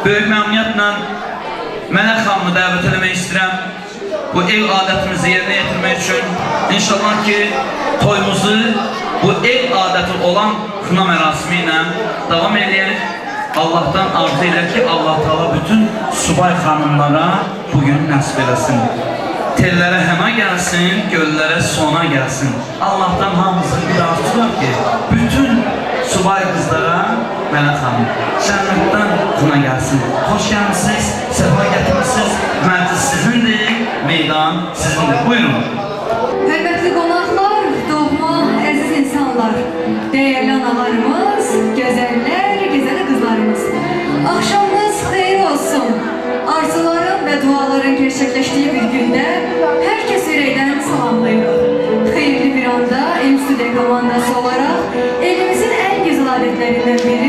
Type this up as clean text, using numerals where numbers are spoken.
Böyük məmnuniyyətlə Mələk xanımı dəvət eləmək istəyirəm. Bu ev adətimizi yerinə yetirmək üçün inşallah ki, toyumuzu bu ev adəti olan xına mərasimi ilə davam edək. Allah'tan arzu edək ki, Allah Teala bütün subay xanımlara bugün nəsib eləsin. Tellərə həna gəlsin, göllərə sona gəlsin. Allah'tan hamımızın bir arzusu var ki, bütün subay qızlara Mələk xanım cənnətdən xına gəlsin. Xoş gəlmişsiniz, səfa gətirmişsiniz. Məclis sizindir, meydan sizindir. Buyurun. Hörmətli qonaqlar, doğma, əziz insanlar, dəyərli analarımız, gözəllər, gözəl qızlarımız. Axşamınız xeyir olsun. Arzuların və duaların gerçəkləşdiyi bir gündə hər kəs ürəkdən salamlayırıq. Xeyirli bir anda M-Studio komandası olaraq elimizin ən gözəl adətlerindən biri